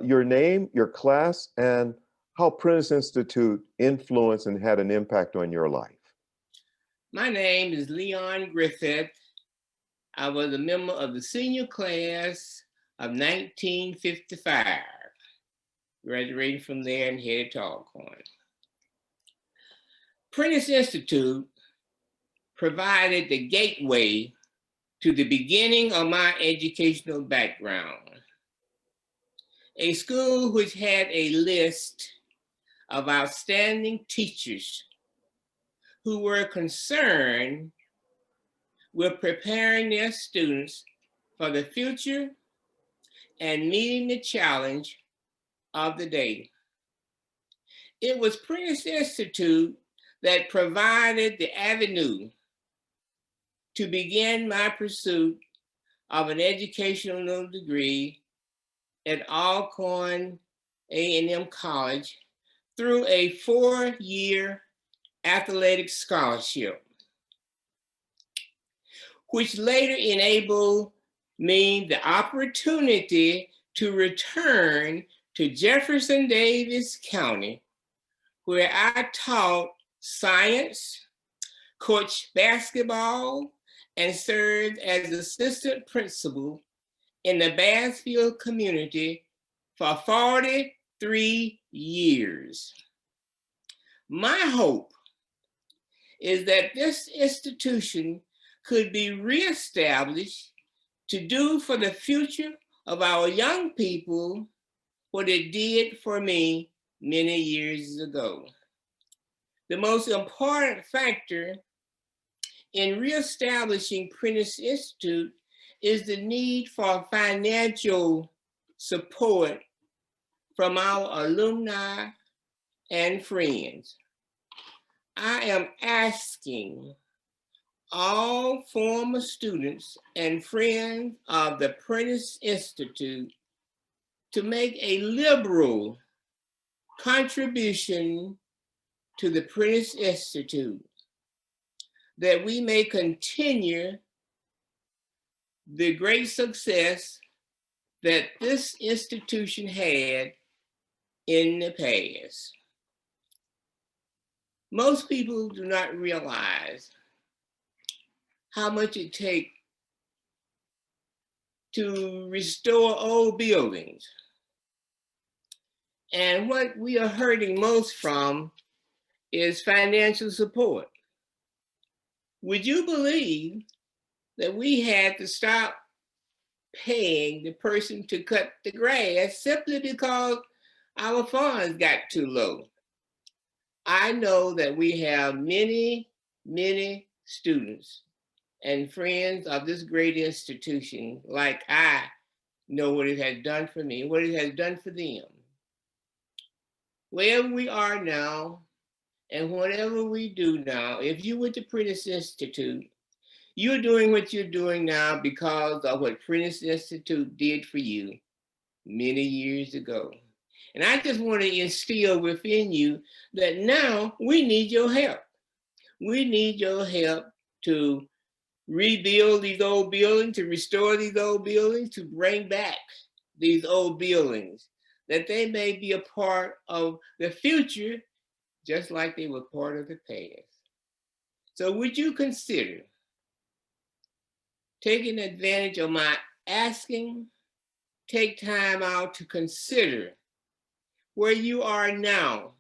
your name, your class, and how Prentiss Institute influenced and had an impact on your life. My name is Leon Griffith. I was a member of the senior class of 1955. Graduated from there and headed to Alcorn. Prentiss Institute provided the gateway to the beginning of my educational background. A school which had a list of outstanding teachers who were concerned with preparing their students for the future and meeting the challenge of the day. It was Prentiss Institute that provided the avenue to begin my pursuit of an educational degree at Alcorn A&M College through a 4-year athletic scholarship, which later enabled me the opportunity to return to Jefferson Davis County, where I taught science, coached basketball, and served as assistant principal in the Bassfield community for 43 years. My hope is that this institution could be reestablished to do for the future of our young people what it did for me many years ago. The most important factor in reestablishing Prentiss Institute is the need for financial support from our alumni and friends. I am asking all former students and friends of the Prentiss Institute to make a liberal contribution to the Prentiss Institute, that we may continue the great success that this institution had in the past. Most people do not realize how much it takes to restore old buildings. And what we are hurting most from is financial support. Would you believe that we had to stop paying the person to cut the grass simply because our funds got too low? I know that we have many, many students and friends of this great institution, like I know what it has done for me, what it has done for them. Wherever we are now, and whatever we do now, if you went to Prentiss Institute, you're doing what you're doing now because of what Prentiss Institute did for you many years ago. And I just want to instill within you that now we need your help. We need your help to rebuild these old buildings, to restore these old buildings, to bring back these old buildings, that they may be a part of the future, just like they were part of the past. So would you consider taking advantage of my asking? Take time out to consider where you are now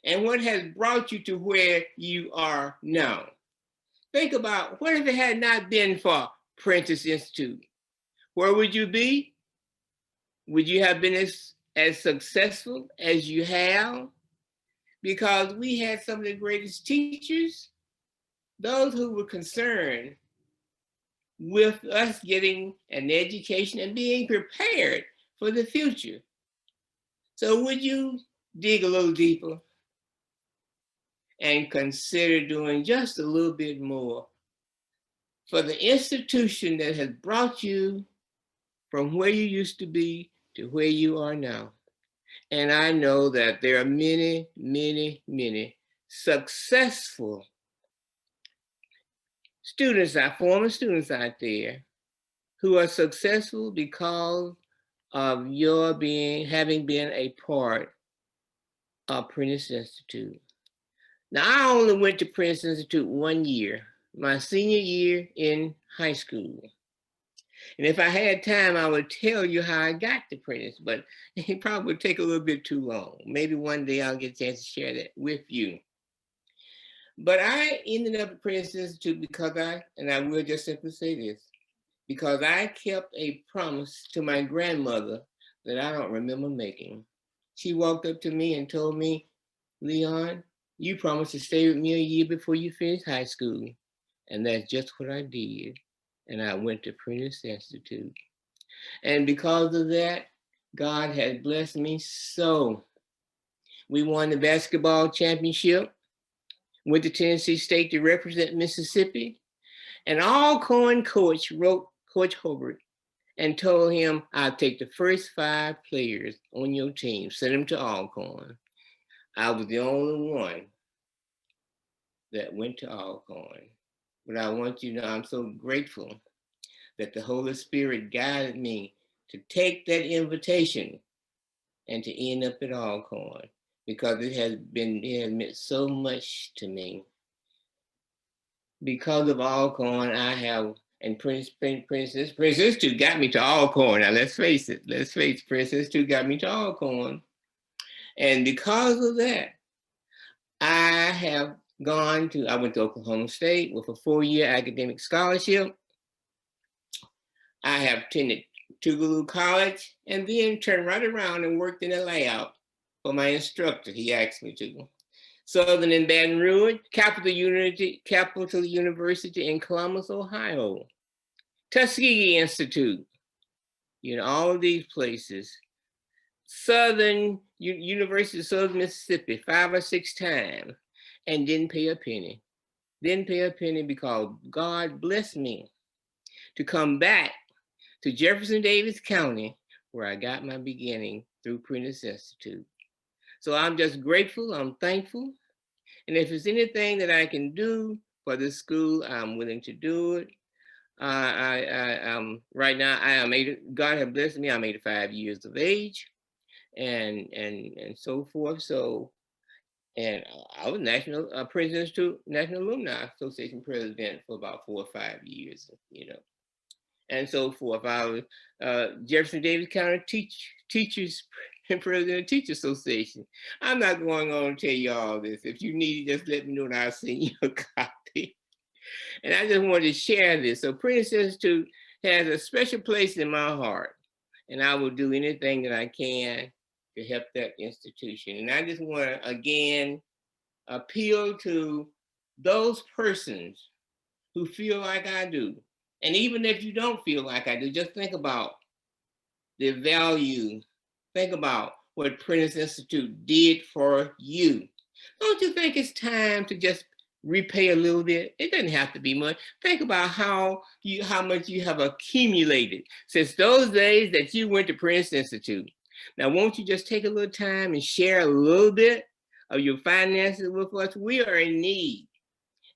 and what has brought you to where you are now. Think about, what if it had not been for Prentiss Institute? Where would you be? Would you have been as successful as you have? Because we had some of the greatest teachers, those who were concerned with us getting an education and being prepared for the future. So would you dig a little deeper and consider doing just a little bit more for the institution that has brought you from where you used to be to where you are now? And I know that there are many, many, many successful students, former students out there, who are successful because of your having been a part of Prentiss Institute. Now, I only went to Prentiss Institute 1 year, my senior year in high school. And if I had time, I would tell you how I got to Prentiss, but it probably would take a little bit too long. Maybe one day I'll get a chance to share that with you. But I ended up at Prentiss Institute because and I will just simply say this, because I kept a promise to my grandmother that I don't remember making. She walked up to me and told me, Leon, you promised to stay with me a year before you finish high school. And that's just what I did. And I went to Prentiss Institute. And because of that, God has blessed me so. We won the basketball championship, went to Tennessee State to represent Mississippi, and Alcorn coach wrote Coach Hobart and told him, I'll take the first 5 players on your team, send them to Alcorn. I was the only one that went to Alcorn. But I want you to know I'm so grateful that the Holy Spirit guided me to take that invitation and to end up at Alcorn, because it has meant so much to me. Because of Alcorn, I have, and Prentiss Institute got me to Alcorn. Now let's face it, Prentiss Institute got me to Alcorn. And because of that, I went to Oklahoma State with a 4-year academic scholarship. I have attended Tougaloo College, and then turned right around and worked in a layout for my instructor. He asked me to. Southern in Baton Rouge, Capital University in Columbus, Ohio, Tuskegee Institute, all of these places. Southern University of Southern Mississippi 5 or 6 times, and didn't pay a penny. Didn't pay a penny because God blessed me to come back to Jefferson Davis County, where I got my beginning through Prentiss Institute. So I'm just grateful, I'm thankful. And if there's anything that I can do for this school, I'm willing to do it. Right now, God has blessed me, I'm 85 years of age and so forth. So, and I was Prentiss Institute National Alumni Association president for about 4 or 5 years, and so forth. I was Jefferson Davis County teachers and president of Teachers Association. I'm not going on to tell you all this. If you need it, just let me know and I'll send you a copy. And I just wanted to share this. So Prentiss Institute has a special place in my heart, and I will do anything that I can to help that institution. And I just want to, again, appeal to those persons who feel like I do. And even if you don't feel like I do, just think about the value. Think about what Prentiss Institute did for you. Don't you think it's time to just repay a little bit? It doesn't have to be much. Think about how much you have accumulated since those days that you went to Prentiss Institute. Now, won't you just take a little time and share a little bit of your finances with us? We are in need.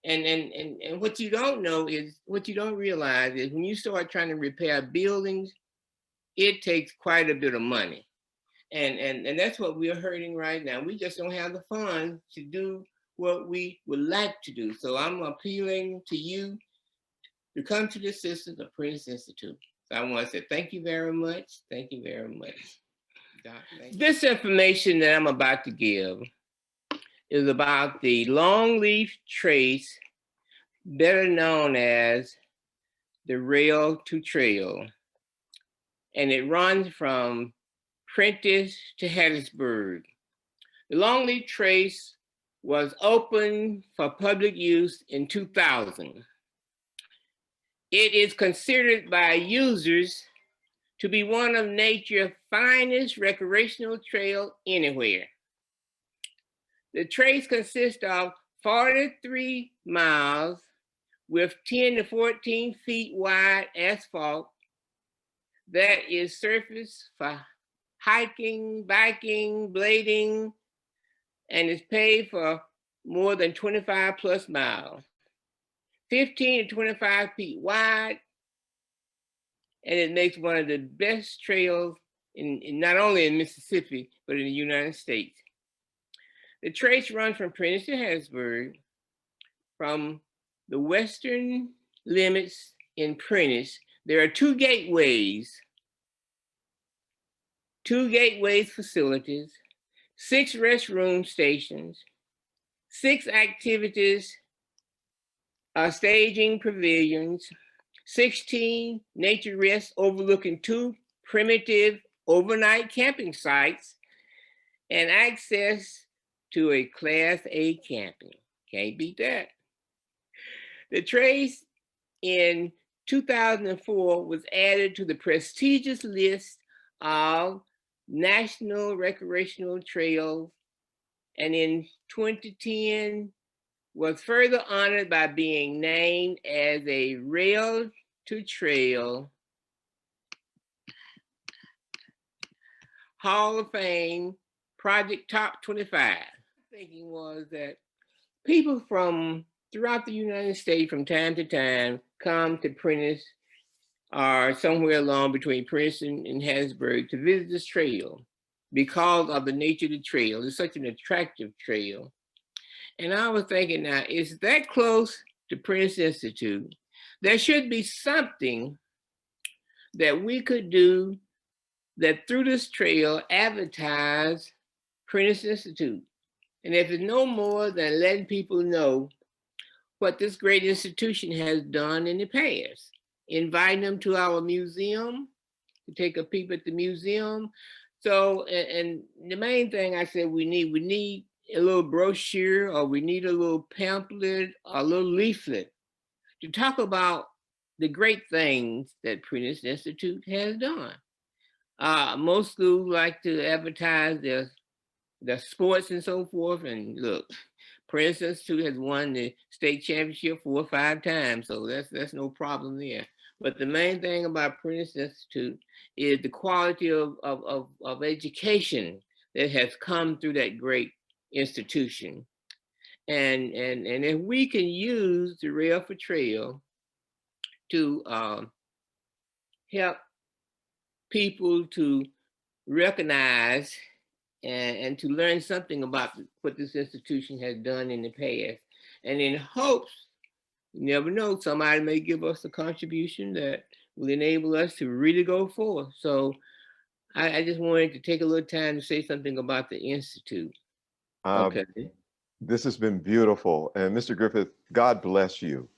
And what you don't know is, what you don't realize is, when you start trying to repair buildings, it takes quite a bit of money. And that's what we're hurting right now. We just don't have the funds to do what we would like to do. So I'm appealing to you to come to the assistance of Prentiss Institute. So I want to say thank you very much. Thank you very much. Doc, this information that I'm about to give is about the longleaf trace, better known as the rail to trail. And it runs from Prentiss to Hattiesburg. The longleaf trace was opened for public use in 2000. It is considered by users to be one of nature's finest recreational trails anywhere. The trace consists of 43 miles with 10 to 14 feet wide asphalt that is surfaced for hiking, biking, blading, and is paved for more than 25 plus miles. 15 to 25 feet wide, and it makes one of the best trails not only in Mississippi, but in the United States. The trace runs from Prentiss to Harrisburg, from the western limits in Prentiss. There are two gateways facilities, 6 restroom stations, 6 activities, staging pavilions, 16 nature rests overlooking 2 primitive overnight camping sites, and access to a Class A camping. Can't beat that. The trace in 2004 was added to the prestigious list of National Recreational Trails, and in 2010 was further honored by being named as a Rail to Trail Hall of Fame Project Top 25. Thinking was that people from throughout the United States from time to time come to Prentiss or somewhere along between Prentiss and Harrisburg to visit this trail because of the nature of the trail. It's such an attractive trail. And I was thinking, now, it's that close to Prentiss Institute. There should be something that we could do that through this trail advertise Prentiss Institute. And if it's no more than letting people know what this great institution has done in the past, inviting them to our museum to take a peep at the museum. So, and the main thing I said we need a little brochure, or we need a little pamphlet, or a little leaflet to talk about the great things that Prentiss Institute has done. Most schools like to advertise their sports and so forth. And look, Prentiss Institute has won the state championship 4 or 5 times, so that's no problem there. But the main thing about Prentiss Institute is the quality of education that has come through that great institution. And if we can use the Rail for Trail to help people to recognize and to learn something about what this institution has done in the past, and in hopes, you never know, somebody may give us a contribution that will enable us to really go forth. So I just wanted to take a little time to say something about the Institute. Okay. This has been beautiful. And Mr. Griffith, God bless you.